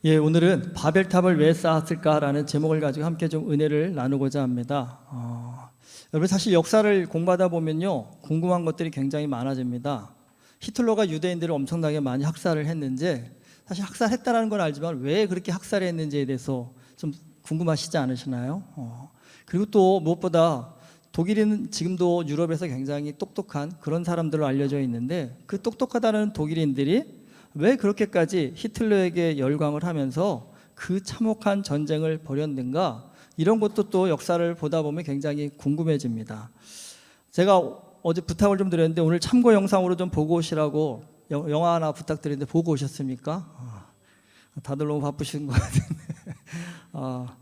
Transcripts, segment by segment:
오늘은 바벨탑을 왜 쌓았을까라는 제목을 가지고 함께 좀 은혜를 나누고자 합니다. 여러분 사실 역사를 공부하다 보면요 궁금한 것들이 굉장히 많아집니다. 히틀러가 유대인들을 엄청나게 많이 학살을 했는지, 사실 학살했다는 건 알지만 왜 그렇게 학살했는지에 대해서 좀 궁금하시지 않으시나요? 그리고 또 무엇보다 독일인은 지금도 유럽에서 굉장히 똑똑한 그런 사람들로 알려져 있는데, 그 똑똑하다는 독일인들이 왜 그렇게까지 히틀러에게 열광을 하면서 그 참혹한 전쟁을 벌였는가, 이런 것도 또 역사를 보다 보면 굉장히 궁금해집니다. 제가 어제 부탁을 좀 드렸는데 오늘 참고 영상으로 좀 보고 오시라고 영화 하나 부탁드렸는데 보고 오셨습니까? 다들 너무 바쁘신 것 같은데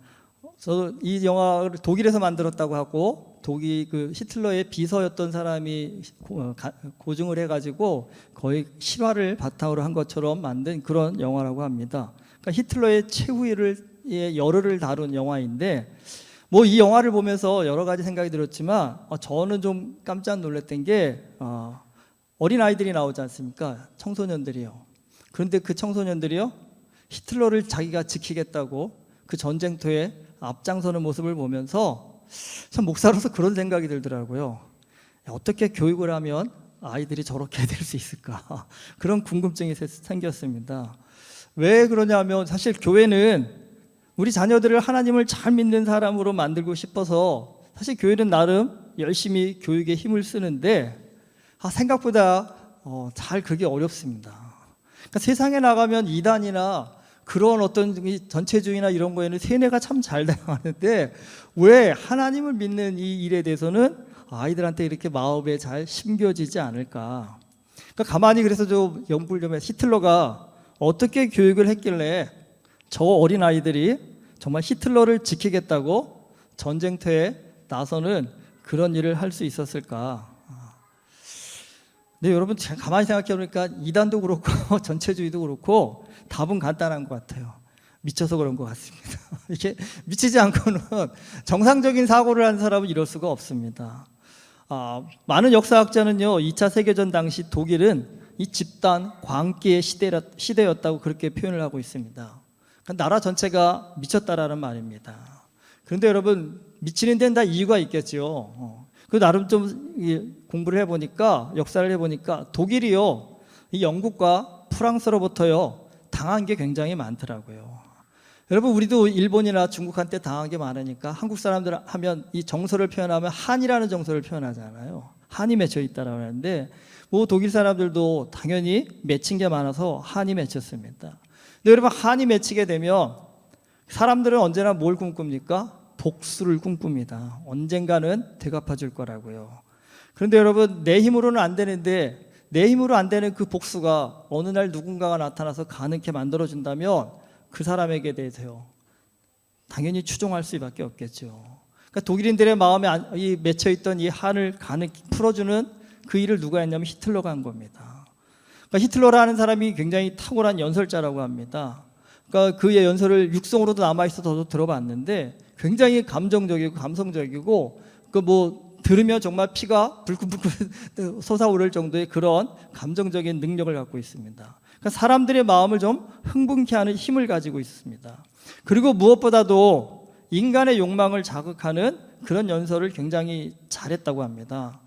저도 이 영화를 독일에서 만들었다고 하고, 독일 그 히틀러의 비서였던 사람이 고증을 해가지고 거의 실화를 바탕으로 한 것처럼 만든 그런 영화라고 합니다. 그러니까 히틀러의 최후의 열흘을 다룬 영화인데, 뭐 이 영화를 보면서 여러 가지 생각이 들었지만 저는 좀 깜짝 놀랐던 게 어린 아이들이 나오지 않습니까? 청소년들이요. 그런데 그 청소년들이요 히틀러를 자기가 지키겠다고 그 전쟁터에 앞장서는 모습을 보면서 참 목사로서 그런 생각이 들더라고요. 어떻게 교육을 하면 아이들이 저렇게 될 수 있을까? 그런 궁금증이 생겼습니다. 왜 그러냐면 사실 교회는 우리 자녀들을 하나님을 잘 믿는 사람으로 만들고 싶어서 사실 교회는 나름 열심히 교육에 힘을 쓰는데 생각보다 잘 그게 어렵습니다. 그러니까 세상에 나가면 이단이나 그런 어떤 전체주의나 이런 거에는 세뇌가 참 잘 당하는데, 왜 하나님을 믿는 이 일에 대해서는 아이들한테 이렇게 마음에 잘 심겨지지 않을까? 그러니까 가만히 그래서 좀 연구를 좀 해서 히틀러가 어떻게 교육을 했길래 저 어린 아이들이 정말 히틀러를 지키겠다고 전쟁터에 나서는 그런 일을 할 수 있었을까? 네, 여러분 가만히 생각해 보니까 이단도 그렇고 전체주의도 그렇고 답은 간단한 것 같아요. 미쳐서 그런 것 같습니다. 이게 미치지 않고는 정상적인 사고를 한 사람은 이럴 수가 없습니다. 많은 역사학자는요 2차 세계전 당시 독일은 이 집단 광기의 시대였다고 그렇게 표현을 하고 있습니다. 그러니까 나라 전체가 미쳤다라는 말입니다. 그런데 여러분 미치는 데는 다 이유가 있겠죠. 그 나름 좀 공부를 해보니까, 역사를 해보니까 독일이요 이 영국과 프랑스로부터요 당한 게 굉장히 많더라고요. 여러분 우리도 일본이나 중국한테 당한 게 많으니까 한국 사람들 하면 이 정서를 표현하면 한이라는 정서를 표현하잖아요. 한이 맺혀 있다라고 하는데, 뭐 독일 사람들도 당연히 맺힌 게 많아서 한이 맺혔습니다. 근데 여러분 한이 맺히게 되면 사람들은 언제나 뭘 꿈꿉니까? 복수를 꿈꿉니다. 언젠가는 되갚아 줄 거라고요. 그런데 여러분 내 힘으로는 안 되는데, 내 힘으로 안 되는 그 복수가 어느 날 누군가가 나타나서 가능케 만들어준다면 그 사람에게 대해서요 당연히 추종할 수밖에 없겠죠. 그러니까 독일인들의 마음에 맺혀있던 이 한을 가능히 풀어주는 그 일을 누가 했냐면 히틀러가 한 겁니다. 그러니까 히틀러라는 사람이 굉장히 탁월한 연설자라고 합니다. 그러니까 그의 연설을 육성으로도 남아있어서 저도 들어봤는데 굉장히 감정적이고 감성적이고, 그 뭐 들으면 정말 피가 불끈불끈 솟아오를 정도의 그런 감정적인 능력을 갖고 있습니다. 그러니까 사람들의 마음을 좀 흥분케 하는 힘을 가지고 있습니다. 그리고 무엇보다도 인간의 욕망을 자극하는 그런 연설을 굉장히 잘했다고 합니다.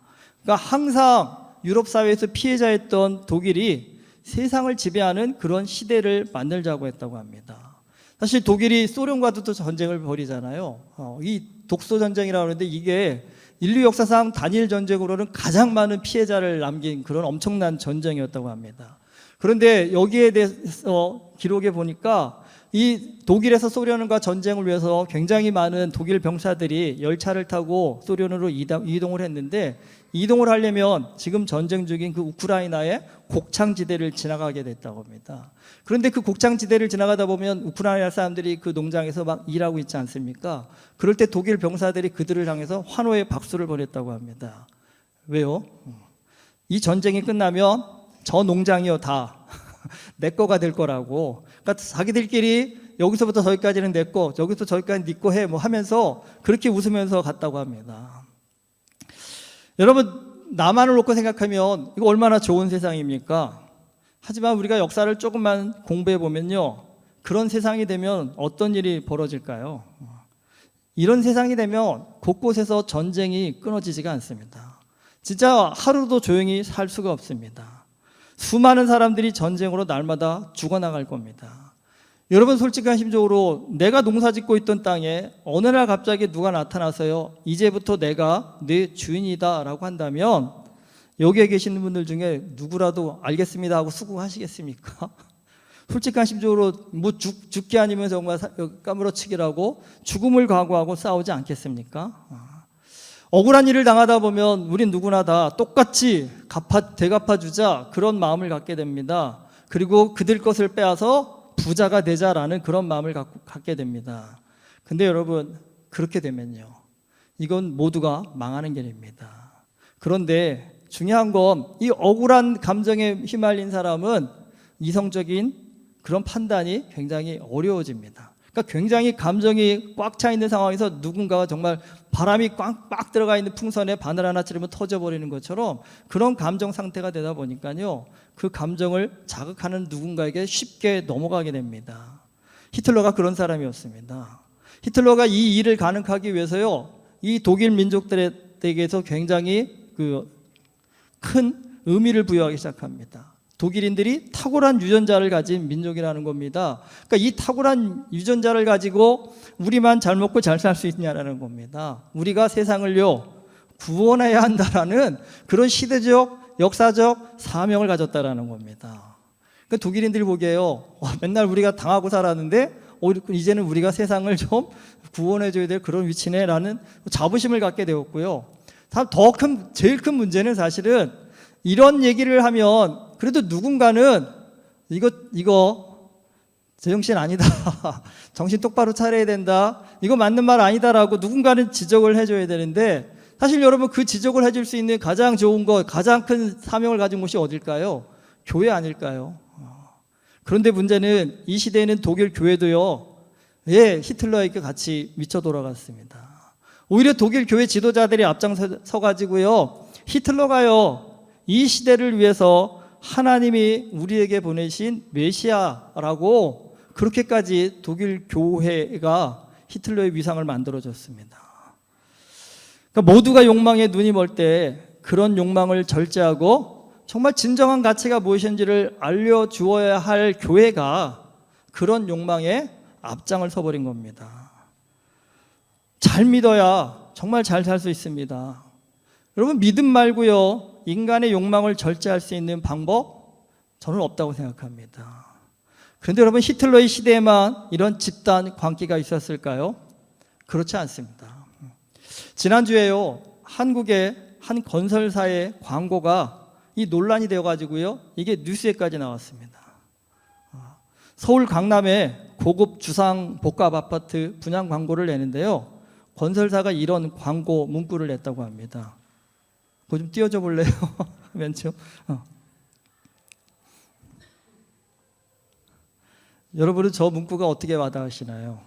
그러니까 항상 유럽 사회에서 피해자였던 독일이 세상을 지배하는 그런 시대를 만들자고 했다고 합니다. 사실 독일이 소련과도 또 전쟁을 벌이잖아요. 이 독소 전쟁이라고 하는데 이게 인류 역사상 단일 전쟁으로는 가장 많은 피해자를 남긴 그런 엄청난 전쟁이었다고 합니다. 그런데 여기에 대해서 기록에 보니까 이 독일에서 소련과 전쟁을 위해서 굉장히 많은 독일 병사들이 열차를 타고 소련으로 이동을 했는데, 이동을 하려면 지금 전쟁 중인 그 우크라이나의 곡창지대를 지나가게 됐다고 합니다. 그런데 그 곡창지대를 지나가다 보면 우크라이나 사람들이 그 농장에서 막 일하고 있지 않습니까? 그럴 때 독일 병사들이 그들을 향해서 환호의 박수를 보냈다고 합니다. 왜요? 이 전쟁이 끝나면 저 농장이요 다 내 거가 될 거라고. 그러니까 자기들끼리 여기서부터 저기까지는 내 거, 여기서 저기까지는 네 거 해 뭐 하면서 그렇게 웃으면서 갔다고 합니다. 여러분 나만을 놓고 생각하면 이거 얼마나 좋은 세상입니까? 하지만 우리가 역사를 조금만 공부해 보면요 그런 세상이 되면 어떤 일이 벌어질까요? 이런 세상이 되면 곳곳에서 전쟁이 끊어지지가 않습니다. 진짜 하루도 조용히 살 수가 없습니다. 수많은 사람들이 전쟁으로 날마다 죽어나갈 겁니다. 여러분 솔직한 심적으로 내가 농사짓고 있던 땅에 어느 날 갑자기 누가 나타나서요, 이제부터 내가 네 주인이다 라고 한다면 여기에 계시는 분들 중에 누구라도 알겠습니다 하고 수긍하시겠습니까? 솔직한 심적으로 뭐 죽기 아니면 정말 까무러치기라고 죽음을 각오하고 싸우지 않겠습니까? 억울한 일을 당하다 보면 우린 누구나 다 똑같이 되갚아주자 그런 마음을 갖게 됩니다. 그리고 그들 것을 빼앗아 부자가 되자라는 그런 마음을 갖게 됩니다. 근데 여러분 그렇게 되면요, 이건 모두가 망하는 길입니다. 그런데 중요한 건 이 억울한 감정에 휘말린 사람은 이성적인 그런 판단이 굉장히 어려워집니다. 그러니까 굉장히 감정이 꽉 차 있는 상황에서 누군가가 정말 바람이 꽉 들어가 있는 풍선에 바늘 하나 찌르면 터져버리는 것처럼 그런 감정 상태가 되다 보니까요, 그 감정을 자극하는 누군가에게 쉽게 넘어가게 됩니다. 히틀러가 그런 사람이었습니다. 히틀러가 이 일을 가능하기 위해서요, 이 독일 민족들에게서 굉장히 큰 의미를 부여하기 시작합니다. 독일인들이 탁월한 유전자를 가진 민족이라는 겁니다. 그러니까 이 탁월한 유전자를 가지고 우리만 잘 먹고 잘 살 수 있냐라는 겁니다. 우리가 세상을요 구원해야 한다라는 그런 시대적 역사적 사명을 가졌다라는 겁니다. 그러니까 독일인들이 보기에요, 맨날 우리가 당하고 살았는데 이제는 우리가 세상을 좀 구원해줘야 될 그런 위치네라는 자부심을 갖게 되었고요. 제일 큰 문제는 사실은 이런 얘기를 하면 그래도 누군가는 이거 제정신 아니다. 정신 똑바로 차려야 된다. 이거 맞는 말 아니다라고 누군가는 지적을 해줘야 되는데, 사실 여러분 그 지적을 해줄 수 있는 가장 좋은 것, 가장 큰 사명을 가진 곳이 어딜까요? 교회 아닐까요? 그런데 문제는 이 시대에는 독일 교회도요, 히틀러에게 같이 미쳐 돌아갔습니다. 오히려 독일 교회 지도자들이 앞장서 가지고요, 히틀러가요 이 시대를 위해서 하나님이 우리에게 보내신 메시아라고 그렇게까지 독일 교회가 히틀러의 위상을 만들어줬습니다. 그러니까 모두가 욕망에 눈이 멀 때 그런 욕망을 절제하고 정말 진정한 가치가 무엇인지를 알려주어야 할 교회가 그런 욕망에 앞장을 서버린 겁니다. 잘 믿어야 정말 잘 살 수 있습니다. 여러분 믿음 말고요, 인간의 욕망을 절제할 수 있는 방법 저는 없다고 생각합니다. 그런데 여러분 히틀러의 시대에만 이런 집단 광기가 있었을까요? 그렇지 않습니다. 지난주에요, 한국의 한 건설사의 광고가 이 논란이 되어가지고요, 이게 뉴스에까지 나왔습니다. 서울 강남에 고급 주상 복합 아파트 분양 광고를 내는데요, 건설사가 이런 광고 문구를 냈다고 합니다. 그거 좀 띄워줘 볼래요? 왼쪽. 여러분은 저 문구가 어떻게 와닿으시나요?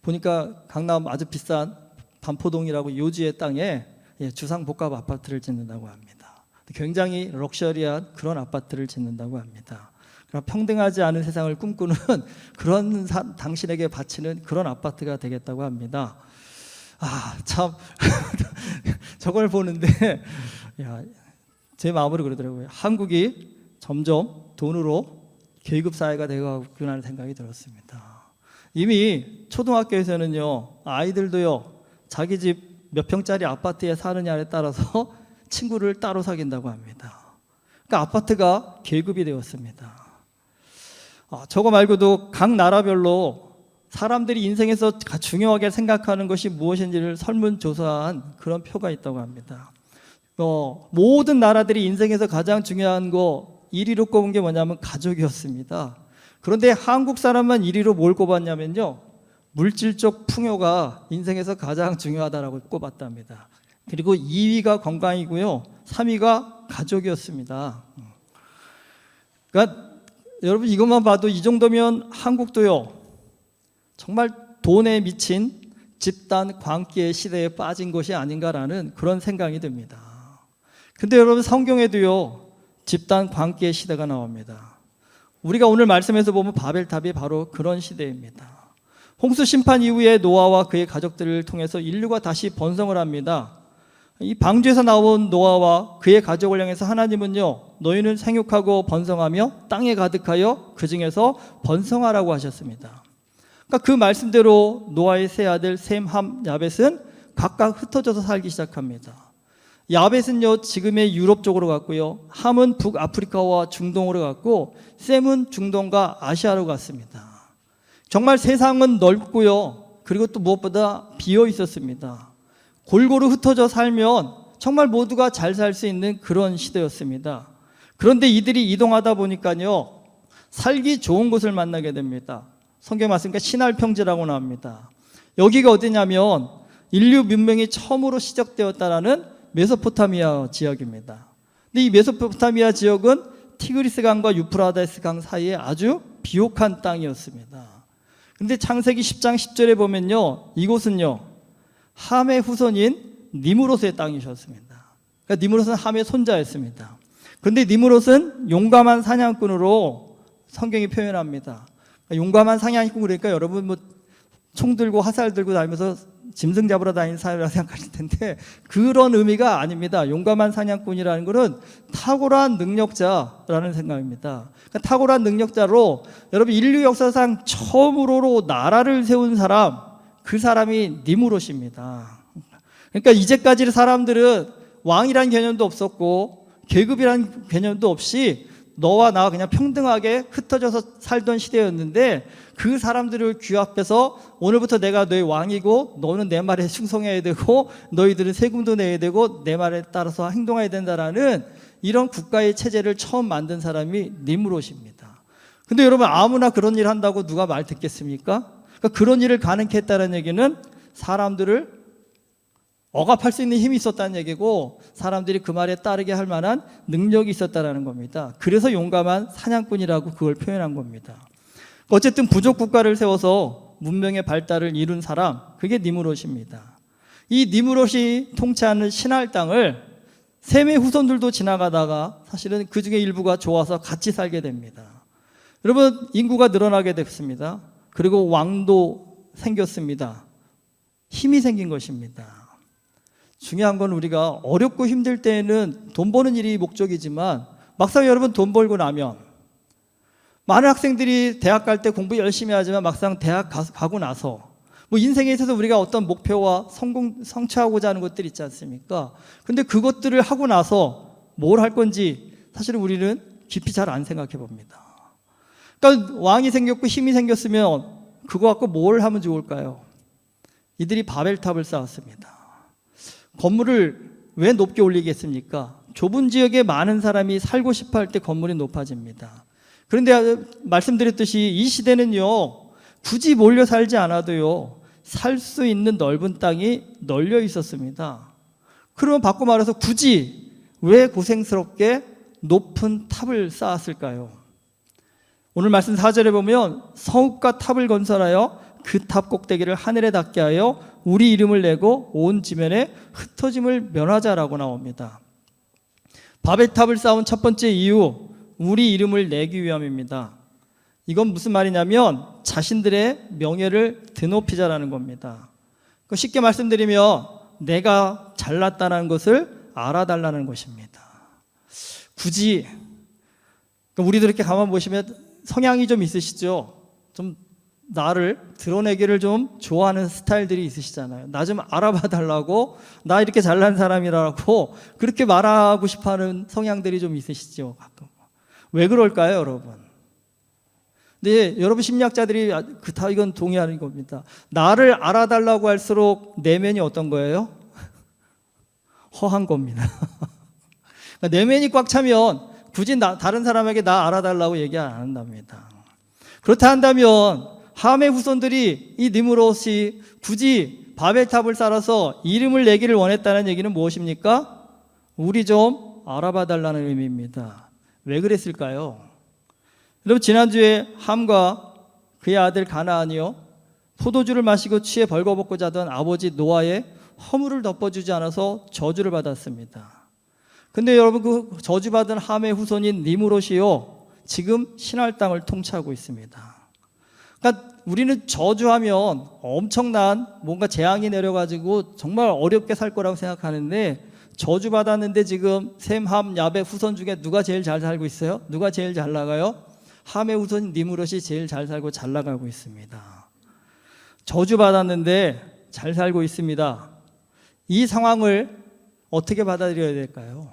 보니까 강남 아주 비싼 반포동이라고 요지의 땅에 주상복합 아파트를 짓는다고 합니다. 굉장히 럭셔리한 그런 아파트를 짓는다고 합니다. 평등하지 않은 세상을 꿈꾸는 그런 당신에게 바치는 그런 아파트가 되겠다고 합니다. 참 저걸 보는데 제 마음으로 그러더라고요. 한국이 점점 돈으로 계급 사회가 되어가고 하는 생각이 들었습니다. 이미 초등학교에서는요, 아이들도요 자기 집 몇 평짜리 아파트에 사느냐에 따라서 친구를 따로 사귄다고 합니다. 그러니까 아파트가 계급이 되었습니다. 저거 말고도 각 나라별로 사람들이 인생에서 중요하게 생각하는 것이 무엇인지를 설문조사한 그런 표가 있다고 합니다. 모든 나라들이 인생에서 가장 중요한 거 1위로 꼽은 게 뭐냐면 가족이었습니다. 그런데 한국 사람만 1위로 뭘 꼽았냐면요, 물질적 풍요가 인생에서 가장 중요하다라고 꼽았답니다. 그리고 2위가 건강이고요, 3위가 가족이었습니다. 그러니까 여러분 이것만 봐도 이 정도면 한국도요 정말 돈에 미친 집단 광기의 시대에 빠진 것이 아닌가라는 그런 생각이 듭니다. 근데 여러분 성경에도요 집단 광기의 시대가 나옵니다. 우리가 오늘 말씀에서 보면 바벨탑이 바로 그런 시대입니다. 홍수 심판 이후에 노아와 그의 가족들을 통해서 인류가 다시 번성을 합니다. 이 방주에서 나온 노아와 그의 가족을 향해서 하나님은요, 너희는 생육하고 번성하며 땅에 가득하여 그 중에서 번성하라고 하셨습니다. 그러니까 그 말씀대로 노아의 세 아들 셈, 함, 야벳은 각각 흩어져서 살기 시작합니다. 야벳은요, 지금의 유럽 쪽으로 갔고요, 함은 북아프리카와 중동으로 갔고, 셈은 중동과 아시아로 갔습니다. 정말 세상은 넓고요, 그리고 또 무엇보다 비어 있었습니다. 골고루 흩어져 살면 정말 모두가 잘 살 수 있는 그런 시대였습니다. 그런데 이들이 이동하다 보니까요, 살기 좋은 곳을 만나게 됩니다. 성경 말씀과 신할평지라고 나옵니다. 여기가 어디냐면 인류 문명이 처음으로 시작되었다라는 메소포타미아 지역입니다. 근데 이 메소포타미아 지역은 티그리스 강과 유프라데스 강 사이에 아주 비옥한 땅이었습니다. 그런데 창세기 10장 10절에 보면요, 이곳은요, 함의 후손인 니므롯의 땅이셨습니다. 그러니까 니므롯은 함의 손자였습니다. 그런데 니므롯은 용감한 사냥꾼으로 성경이 표현합니다. 그러니까 용감한 사냥꾼, 그러니까 여러분 뭐 총 들고 화살 들고 다니면서 짐승 잡으러 다니는 사람이라고 생각하실 텐데 그런 의미가 아닙니다. 용감한 사냥꾼이라는 것은 탁월한 능력자라는 생각입니다. 그러니까 탁월한 능력자로 여러분 인류 역사상 처음으로 나라를 세운 사람, 그 사람이 니므롯입니다. 그러니까 이제까지 사람들은 왕이란 개념도 없었고 계급이란 개념도 없이 너와 나와 그냥 평등하게 흩어져서 살던 시대였는데 그 사람들을 규합해서 오늘부터 내가 너의 왕이고 너는 내 말에 충성해야 되고 너희들은 세금도 내야 되고 내 말에 따라서 행동해야 된다라는 이런 국가의 체제를 처음 만든 사람이 니므롯입니다. 근데 여러분, 아무나 그런 일 한다고 누가 말 듣겠습니까? 그러니까 그런 일을 가능케 했다는 얘기는 사람들을 억압할 수 있는 힘이 있었다는 얘기고 사람들이 그 말에 따르게 할 만한 능력이 있었다는 겁니다. 그래서 용감한 사냥꾼이라고 그걸 표현한 겁니다. 어쨌든 부족 국가를 세워서 문명의 발달을 이룬 사람, 그게 니므롯입니다. 이 니므롯이 통치하는 신할 땅을 셈의 후손들도 지나가다가 사실은 그 중에 일부가 좋아서 같이 살게 됩니다. 여러분, 인구가 늘어나게 됐습니다. 그리고 왕도 생겼습니다. 힘이 생긴 것입니다. 중요한 건 우리가 어렵고 힘들 때에는 돈 버는 일이 목적이지만 막상 여러분 돈 벌고 나면 많은 학생들이 대학 갈 때 공부 열심히 하지만 막상 대학 가고 나서 뭐 인생에 있어서 우리가 어떤 목표와 성취하고자 하는 것들이 있지 않습니까? 근데 그것들을 하고 나서 뭘 할 건지 사실은 우리는 깊이 잘 안 생각해 봅니다. 그러니까 왕이 생겼고 힘이 생겼으면 그거 갖고 뭘 하면 좋을까요? 이들이 바벨탑을 쌓았습니다. 건물을 왜 높게 올리겠습니까? 좁은 지역에 많은 사람이 살고 싶어 할 때 건물이 높아집니다. 그런데 말씀드렸듯이 이 시대는요, 굳이 몰려 살지 않아도요, 살 수 있는 넓은 땅이 널려 있었습니다. 그러면 바꿔 말해서 굳이 왜 고생스럽게 높은 탑을 쌓았을까요? 오늘 말씀 4절에 보면 성읍과 탑을 건설하여 그 탑 꼭대기를 하늘에 닿게 하여 우리 이름을 내고 온 지면에 흩어짐을 면하자라고 나옵니다. 바벨탑을 쌓은 첫 번째 이유, 우리 이름을 내기 위함입니다. 이건 무슨 말이냐면 자신들의 명예를 드높이자라는 겁니다. 쉽게 말씀드리면 내가 잘났다는 것을 알아달라는 것입니다. 굳이 우리도 이렇게 가만 보시면 성향이 좀 있으시죠? 좀 나를 드러내기를 좀 좋아하는 스타일들이 있으시잖아요. 나 좀 알아봐 달라고, 나 이렇게 잘난 사람이라고 그렇게 말하고 싶어하는 성향들이 좀 있으시죠, 가끔. 왜 그럴까요, 여러분? 근데 여러분 심리학자들이 다 이건 동의하는 겁니다. 나를 알아달라고 할수록 내면이 어떤 거예요? 허한 겁니다. 내면이 꽉 차면 굳이 다른 사람에게 나 알아달라고 얘기 안 한답니다. 그렇다 한다면 함의 후손들이 이 니므롯이 굳이 바벨탑을 쌓아서 이름을 내기를 원했다는 얘기는 무엇입니까? 우리 좀 알아봐 달라는 의미입니다. 왜 그랬을까요? 여러분, 지난주에 함과 그의 아들 가나안이요, 포도주를 마시고 취해 벌거벗고 자던 아버지 노아의 허물을 덮어주지 않아서 저주를 받았습니다. 근데 여러분, 그 저주받은 함의 후손인 니므롯이요, 지금 신할 땅을 통치하고 있습니다. 그러니까 우리는 저주하면 엄청난 뭔가 재앙이 내려가지고 정말 어렵게 살 거라고 생각하는데, 저주받았는데 지금 셈, 함, 야벳 후손 중에 누가 제일 잘 살고 있어요? 누가 제일 잘 나가요? 함의 후손 니므롯이 제일 잘 살고 잘 나가고 있습니다. 저주받았는데 잘 살고 있습니다. 이 상황을 어떻게 받아들여야 될까요?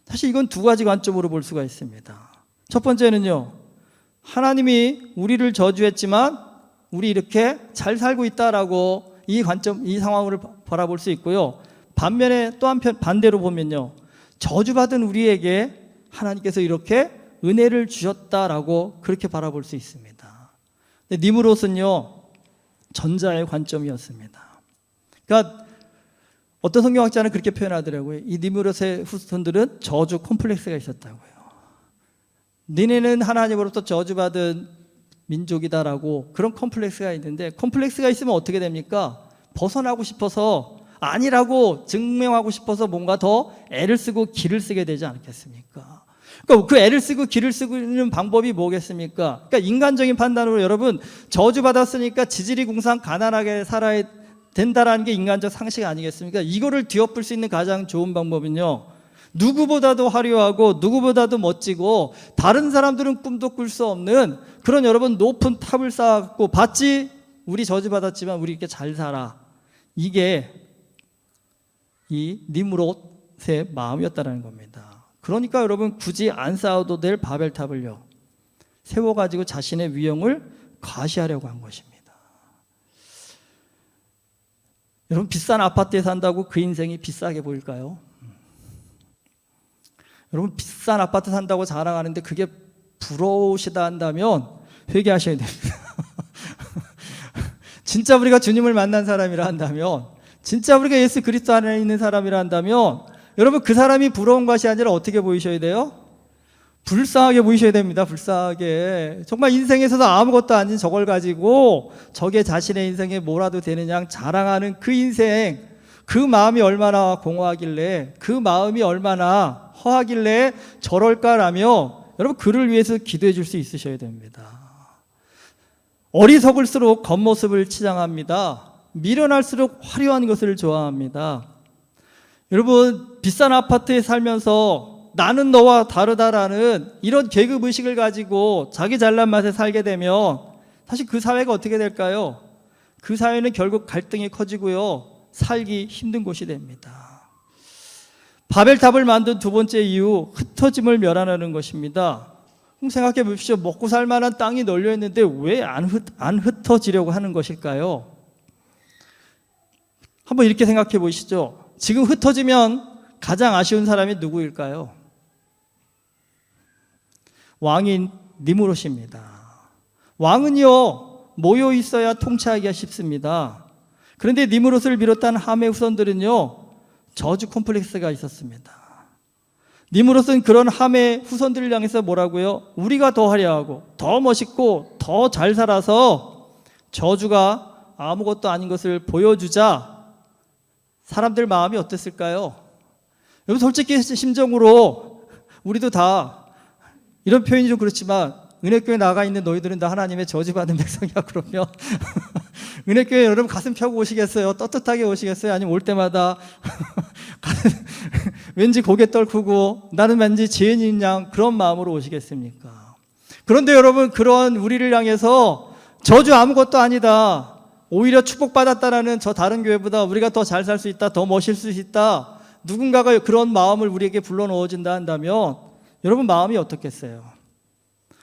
사실 이건 두 가지 관점으로 볼 수가 있습니다. 첫 번째는요, 하나님이 우리를 저주했지만 우리 이렇게 잘 살고 있다라고 이 관점, 이 상황을 바라볼 수 있고요. 반면에 또 한편 반대로 보면요, 저주받은 우리에게 하나님께서 이렇게 은혜를 주셨다라고 그렇게 바라볼 수 있습니다. 근데 니므롯은요, 전자의 관점이었습니다. 그러니까 어떤 성경학자는 그렇게 표현하더라고요. 이 니므롯의 후손들은 저주 콤플렉스가 있었다고요. 니네는 하나님으로부터 저주받은 민족이다라고 그런 콤플렉스가 있는데, 콤플렉스가 있으면 어떻게 됩니까? 벗어나고 싶어서, 아니라고 증명하고 싶어서 뭔가 더 애를 쓰고 기를 쓰게 되지 않겠습니까? 그러니까 그 애를 쓰고 기를 쓰는 방법이 뭐겠습니까? 그러니까 인간적인 판단으로 여러분, 저주받았으니까 지지리궁상 가난하게 살아야 된다라는 게 인간적 상식 아니겠습니까? 이거를 뒤엎을 수 있는 가장 좋은 방법은요, 누구보다도 화려하고 누구보다도 멋지고 다른 사람들은 꿈도 꿀 수 없는 그런 여러분 높은 탑을 쌓았고, 봤지? 우리 저주받았지만 우리 이렇게 잘 살아. 이게 이 니므롯의 마음이었다는 겁니다. 그러니까 여러분, 굳이 안 쌓아도 될 바벨탑을요, 세워가지고 자신의 위엄을 과시하려고 한 것입니다. 여러분, 비싼 아파트에 산다고 그 인생이 비싸게 보일까요? 여러분, 비싼 아파트 산다고 자랑하는데 그게 부러우시다 한다면 회개하셔야 됩니다. 진짜 우리가 주님을 만난 사람이라 한다면, 진짜 우리가 예수 그리스도 안에 있는 사람이라 한다면, 여러분, 그 사람이 부러운 것이 아니라 어떻게 보이셔야 돼요? 불쌍하게 보이셔야 됩니다. 불쌍하게. 정말 인생에서도 아무것도 아닌 저걸 가지고 저게 자신의 인생에 뭐라도 되느냐 자랑하는 그 인생, 그 마음이 얼마나 공허하길래, 그 마음이 얼마나 허하길래 저럴까라며 여러분, 그를 위해서 기도해 줄 수 있으셔야 됩니다. 어리석을수록 겉모습을 치장합니다. 미련할수록 화려한 것을 좋아합니다. 여러분, 비싼 아파트에 살면서 나는 너와 다르다라는 이런 계급의식을 가지고 자기 잘난 맛에 살게 되면 사실 그 사회가 어떻게 될까요? 그 사회는 결국 갈등이 커지고요, 살기 힘든 곳이 됩니다. 바벨탑을 만든 두 번째 이유, 흩어짐을 멸하는 것입니다. 생각해 보십시오. 먹고 살 만한 땅이 널려 있는데 왜 안 흩어지려고 하는 것일까요? 한번 이렇게 생각해 보시죠. 지금 흩어지면 가장 아쉬운 사람이 누구일까요? 왕인 니므롯입니다. 왕은요, 모여 있어야 통치하기가 쉽습니다. 그런데 니므롯을 비롯한 함의 후손들은요, 저주 콤플렉스가 있었습니다. 니므롯은 그런 함의 후손들을 향해서 뭐라고요? 우리가 더 화려하고 더 멋있고 더 잘 살아서 저주가 아무것도 아닌 것을 보여주자. 사람들 마음이 어땠을까요? 여러분, 솔직히 심정으로 우리도 다, 이런 표현이 좀 그렇지만, 은혜교회 나가 있는 너희들은 다 하나님의 저주받은 백성이야 그러면 은혜교회 여러분 가슴 펴고 오시겠어요? 떳떳하게 오시겠어요? 아니면 올 때마다 왠지 고개 떨구고 나는 왠지 죄인인 양 그런 마음으로 오시겠습니까? 그런데 여러분, 그런 우리를 향해서 저주 아무것도 아니다, 오히려 축복받았다라는 저 다른 교회보다 우리가 더 잘 살 수 있다, 더 멋있을 수 있다, 누군가가 그런 마음을 우리에게 불러넣어준다 한다면 여러분, 마음이 어떻겠어요?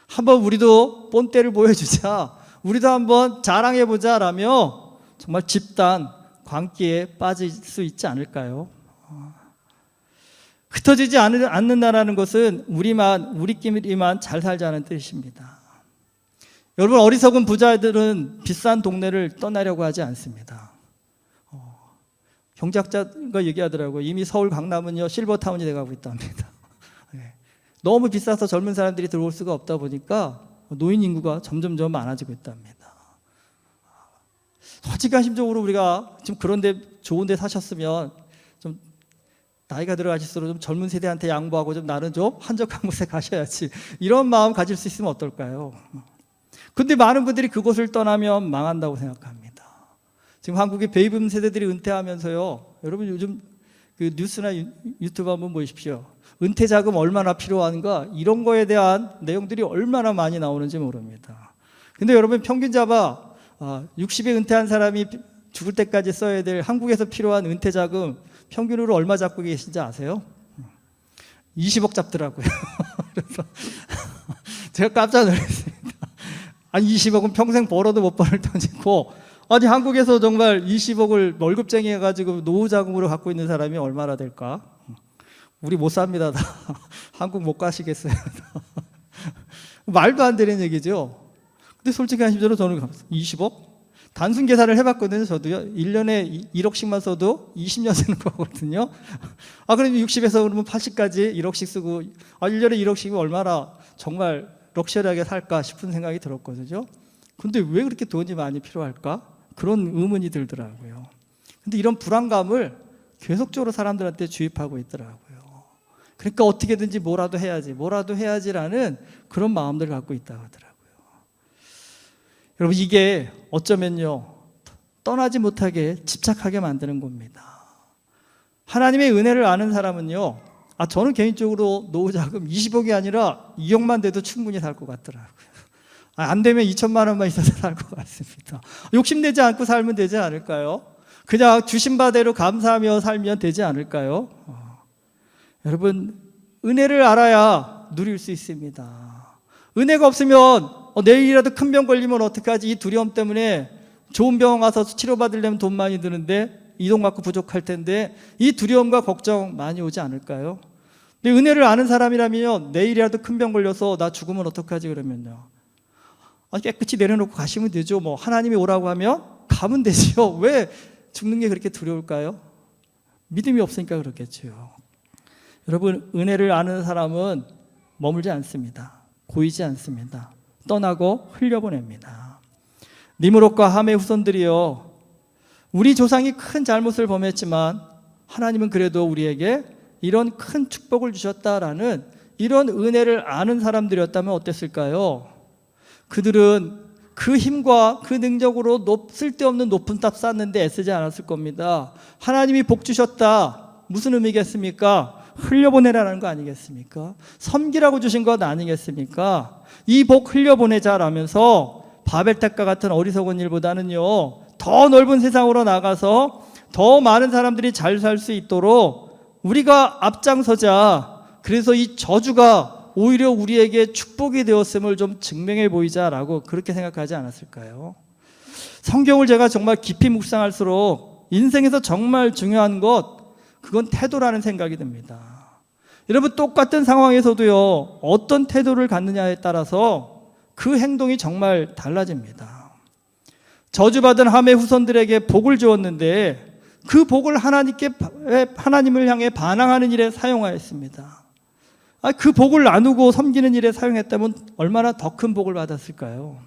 한번 우리도 본때를 보여주자, 우리도 한번 자랑해보자 라며 정말 집단 광기에 빠질 수 있지 않을까요? 흩어지지 않는다는 것은 우리끼리만 잘 살자는 뜻입니다. 여러분, 어리석은 부자들은 비싼 동네를 떠나려고 하지 않습니다. 경제학자가 얘기하더라고요. 이미 서울 강남은요, 실버타운이 돼가고 있답니다. 너무 비싸서 젊은 사람들이 들어올 수가 없다 보니까 노인 인구가 점점 많아지고 있답니다. 솔직한 심정으로 우리가 지금 그런데 좋은데 사셨으면 좀 나이가 들어가실수록 좀 젊은 세대한테 양보하고 좀 나는 좀 한적한 곳에 가셔야지, 이런 마음 가질 수 있으면 어떨까요? 근데 많은 분들이 그곳을 떠나면 망한다고 생각합니다. 지금 한국의 베이비 세대들이 은퇴하면서요, 여러분 요즘 그 뉴스나 유튜브 한번 보십시오. 은퇴 자금 얼마나 필요한가, 이런 거에 대한 내용들이 얼마나 많이 나오는지 모릅니다. 근데 여러분 평균 잡아 60에 은퇴한 사람이 죽을 때까지 써야 될 한국에서 필요한 은퇴 자금 평균으로 얼마 잡고 계신지 아세요? 20억 잡더라고요. 그래서 제가 깜짝 놀랐습니다. 아니 20억은 평생 벌어도 못 벌을 던지고, 아니 한국에서 정말 20억을 월급쟁이 해가지고 노후 자금으로 갖고 있는 사람이 얼마나 될까? 우리 못 삽니다. 한국 못 가시겠어요. 말도 안 되는 얘기죠. 근데 솔직히 한심적으로 저는 20억? 단순 계산을 해봤거든요. 저도요. 1년에 1억씩만 써도 20년 쓰는 거거든요. 그럼 60에서 그러면 80까지 1억씩 쓰고, 1년에 1억씩이면 얼마나 정말 럭셔리하게 살까 싶은 생각이 들었거든요. 근데 왜 그렇게 돈이 많이 필요할까? 그런 의문이 들더라고요. 근데 이런 불안감을 계속적으로 사람들한테 주입하고 있더라고요. 그러니까 어떻게든지 뭐라도 해야지라는 그런 마음들을 갖고 있다고 하더라고요. 여러분, 이게 어쩌면요, 떠나지 못하게 집착하게 만드는 겁니다. 하나님의 은혜를 아는 사람은요, 저는 개인적으로 노후자금 20억이 아니라 2억만 돼도 충분히 살 것 같더라고요. 안 되면 2천만 원만 있어서 살 것 같습니다. 욕심내지 않고 살면 되지 않을까요? 그냥 주신 바대로 감사하며 살면 되지 않을까요? 여러분, 은혜를 알아야 누릴 수 있습니다. 은혜가 없으면 내일이라도 큰 병 걸리면 어떡하지? 이 두려움 때문에 좋은 병원 가서 치료받으려면 돈 많이 드는데 이 돈 갖고 부족할 텐데, 이 두려움과 걱정 많이 오지 않을까요? 근데 은혜를 아는 사람이라면 내일이라도 큰 병 걸려서 나 죽으면 어떡하지 그러면요, 깨끗이 내려놓고 가시면 되죠. 뭐 하나님이 오라고 하면 가면 되죠. 왜 죽는 게 그렇게 두려울까요? 믿음이 없으니까 그렇겠죠. 여러분, 은혜를 아는 사람은 머물지 않습니다. 고이지 않습니다. 떠나고 흘려보냅니다. 니므롯과 함의 후손들이요, 우리 조상이 큰 잘못을 범했지만 하나님은 그래도 우리에게 이런 큰 축복을 주셨다라는 이런 은혜를 아는 사람들이었다면 어땠을까요? 그들은 그 힘과 그 능력으로 쓸데없는 높은 탑 쌓는데 애쓰지 않았을 겁니다. 하나님이 복 주셨다, 무슨 의미겠습니까? 흘려보내라는 거 아니겠습니까? 섬기라고 주신 것 아니겠습니까? 이 복 흘려보내자라면서 바벨탑과 같은 어리석은 일보다는요, 더 넓은 세상으로 나가서 더 많은 사람들이 잘 살 수 있도록 우리가 앞장서자. 그래서 이 저주가 오히려 우리에게 축복이 되었음을 좀 증명해 보이자라고 그렇게 생각하지 않았을까요? 성경을 제가 정말 깊이 묵상할수록 인생에서 정말 중요한 것, 그건 태도라는 생각이 듭니다. 여러분, 똑같은 상황에서도요, 어떤 태도를 갖느냐에 따라서 그 행동이 정말 달라집니다. 저주받은 함의 후손들에게 복을 주었는데 그 복을 하나님을 향해 반항하는 일에 사용하였습니다. 그 복을 나누고 섬기는 일에 사용했다면 얼마나 더 큰 복을 받았을까요?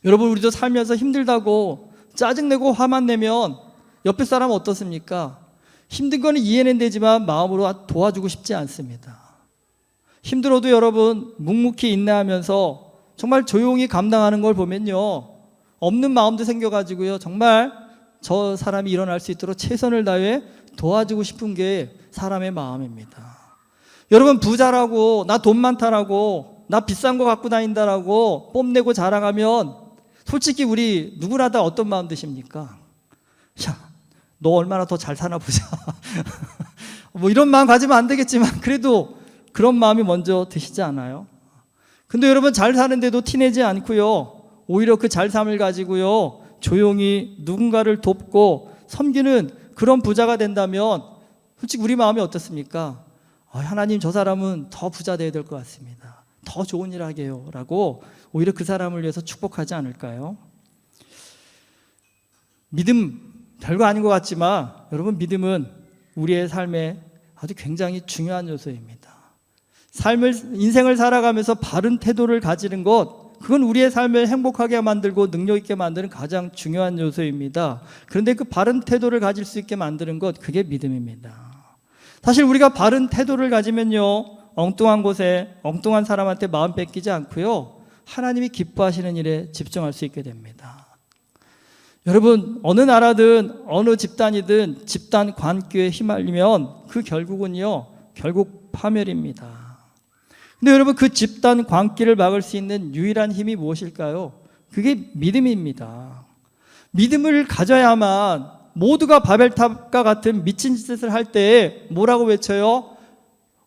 여러분, 우리도 살면서 힘들다고 짜증내고 화만 내면 옆에 사람은 어떻습니까? 힘든 거는 이해는 되지만 마음으로 도와주고 싶지 않습니다. 힘들어도 여러분 묵묵히 인내하면서 정말 조용히 감당하는 걸 보면요, 없는 마음도 생겨가지고요, 정말 저 사람이 일어날 수 있도록 최선을 다해 도와주고 싶은 게 사람의 마음입니다. 여러분, 부자라고, 나 돈 많다라고, 나 비싼 거 갖고 다닌다라고 뽐내고 자랑하면 솔직히 우리 누구나 다 어떤 마음 드십니까? 야, 너 얼마나 더 잘 사나 보자. 뭐 이런 마음 가지면 안 되겠지만 그래도 그런 마음이 먼저 드시지 않아요? 근데 여러분, 잘 사는데도 티내지 않고요, 오히려 그 잘 삶을 가지고요, 조용히 누군가를 돕고 섬기는 그런 부자가 된다면 솔직히 우리 마음이 어떻습니까? 하나님, 저 사람은 더 부자 돼야 될 것 같습니다. 더 좋은 일 하게 해요 라고 오히려 그 사람을 위해서 축복하지 않을까요? 믿음, 별거 아닌 것 같지만 여러분, 믿음은 우리의 삶에 아주 굉장히 중요한 요소입니다. 인생을 살아가면서 바른 태도를 가지는 것, 그건 우리의 삶을 행복하게 만들고 능력 있게 만드는 가장 중요한 요소입니다. 그런데 그 바른 태도를 가질 수 있게 만드는 것, 그게 믿음입니다. 사실 우리가 바른 태도를 가지면요, 엉뚱한 곳에 엉뚱한 사람한테 마음 뺏기지 않고요, 하나님이 기뻐하시는 일에 집중할 수 있게 됩니다. 여러분, 어느 나라든 어느 집단이든 집단 관계에 휘말리면 그 결국은요, 결국 파멸입니다. 근데 여러분, 그 집단 관계를 막을 수 있는 유일한 힘이 무엇일까요? 그게 믿음입니다. 믿음을 가져야만 모두가 바벨탑과 같은 미친 짓을 할 때 뭐라고 외쳐요?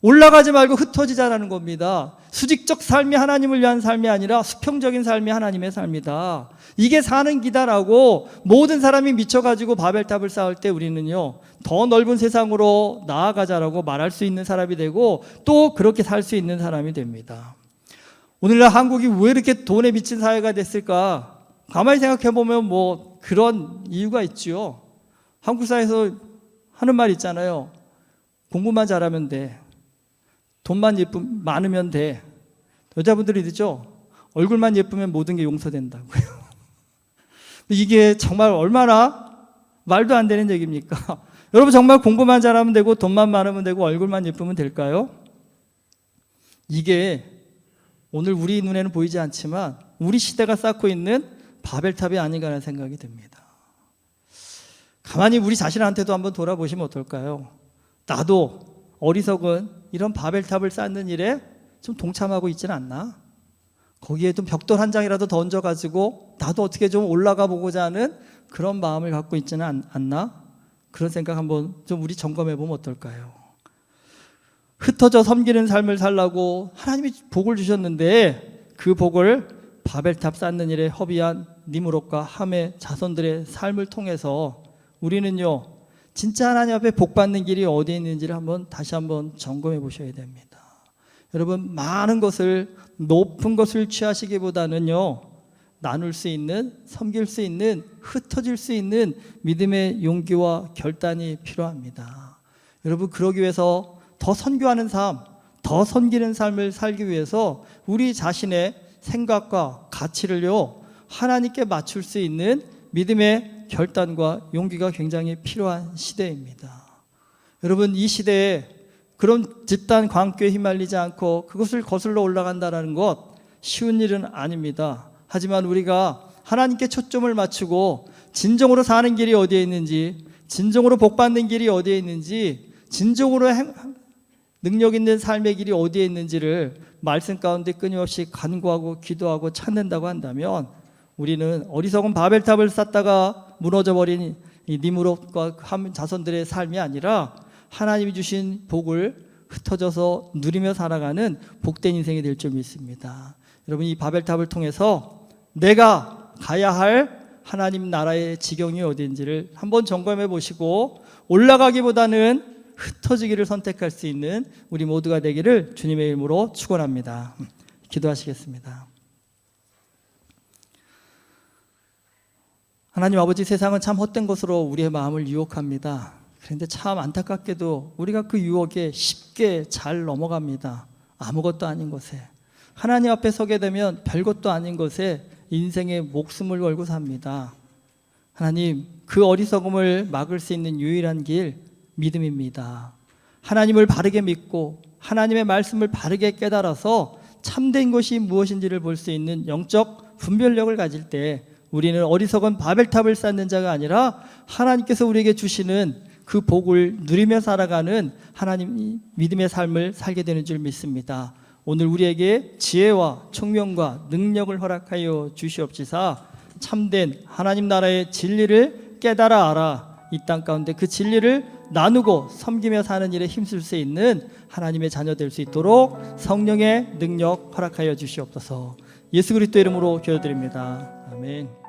올라가지 말고 흩어지자라는 겁니다. 수직적 삶이 하나님을 위한 삶이 아니라 수평적인 삶이 하나님의 삶이다. 이게 사는 기다라고 모든 사람이 미쳐가지고 바벨탑을 쌓을 때 우리는요, 더 넓은 세상으로 나아가자라고 말할 수 있는 사람이 되고 또 그렇게 살 수 있는 사람이 됩니다. 오늘날 한국이 왜 이렇게 돈에 미친 사회가 됐을까? 가만히 생각해 보면 뭐 그런 이유가 있죠. 한국 사회에서 하는 말 있잖아요. 공부만 잘하면 돼. 돈만 많으면 돼. 여자분들이 그러죠. 얼굴만 예쁘면 모든 게 용서된다고요. 이게 정말 얼마나 말도 안 되는 얘기입니까? 여러분, 정말 공부만 잘하면 되고 돈만 많으면 되고 얼굴만 예쁘면 될까요? 이게 오늘 우리 눈에는 보이지 않지만 우리 시대가 쌓고 있는 바벨탑이 아닌가 하는 생각이 듭니다. 가만히 우리 자신한테도 한번 돌아보시면 어떨까요? 나도 어리석은 이런 바벨탑을 쌓는 일에 좀 동참하고 있지는 않나? 거기에 좀 벽돌 한 장이라도 던져가지고 나도 어떻게 좀 올라가 보고자 하는 그런 마음을 갖고 있지는 않나? 그런 생각 한번 좀 우리 점검해 보면 어떨까요? 흩어져 섬기는 삶을 살라고 하나님이 복을 주셨는데 그 복을 바벨탑 쌓는 일에 허비한 니므롯과 함의 자손들의 삶을 통해서 우리는요, 진짜 하나님 앞에 복 받는 길이 어디에 있는지를 다시 한번 점검해 보셔야 됩니다. 여러분, 많은 것을, 높은 것을 취하시기보다는요, 나눌 수 있는, 섬길 수 있는, 흩어질 수 있는 믿음의 용기와 결단이 필요합니다. 여러분, 그러기 위해서 더 선교하는 삶, 더 섬기는 삶을 살기 위해서 우리 자신의 생각과 가치를요, 하나님께 맞출 수 있는 믿음의 결단과 용기가 굉장히 필요한 시대입니다. 여러분, 이 시대에 그런 집단 관계에 휘말리지 않고 그것을 거슬러 올라간다는 것 쉬운 일은 아닙니다. 하지만 우리가 하나님께 초점을 맞추고 진정으로 사는 길이 어디에 있는지, 진정으로 복받는 길이 어디에 있는지, 진정으로 능력 있는 삶의 길이 어디에 있는지를 말씀 가운데 끊임없이 간구하고 기도하고 찾는다고 한다면 우리는 어리석은 바벨탑을 쌓다가 무너져버린 이 니므롯과 함 자손들의 삶이 아니라 하나님이 주신 복을 흩어져서 누리며 살아가는 복된 인생이 될 줄 믿습니다. 여러분, 이 바벨탑을 통해서 내가 가야 할 하나님 나라의 지경이 어디인지를 한번 점검해 보시고 올라가기보다는 흩어지기를 선택할 수 있는 우리 모두가 되기를 주님의 이름으로 축원합니다. 기도하시겠습니다. 하나님 아버지, 세상은 참 헛된 것으로 우리의 마음을 유혹합니다. 그런데 참 안타깝게도 우리가 그 유혹에 쉽게 잘 넘어갑니다. 아무것도 아닌 것에, 하나님 앞에 서게 되면 별것도 아닌 것에 인생의 목숨을 걸고 삽니다. 하나님, 그 어리석음을 막을 수 있는 유일한 길, 믿음입니다. 하나님을 바르게 믿고 하나님의 말씀을 바르게 깨달아서 참된 것이 무엇인지를 볼 수 있는 영적 분별력을 가질 때 우리는 어리석은 바벨탑을 쌓는 자가 아니라 하나님께서 우리에게 주시는 그 복을 누리며 살아가는 하나님 믿음의 삶을 살게 되는 줄 믿습니다. 오늘 우리에게 지혜와 총명과 능력을 허락하여 주시옵시사 참된 하나님 나라의 진리를 깨달아 알아 이 땅 가운데 그 진리를 나누고 섬기며 사는 일에 힘쓸 수 있는 하나님의 자녀 될 수 있도록 성령의 능력 허락하여 주시옵소서. 예수 그리스도 이름으로 기도드립니다. 아멘.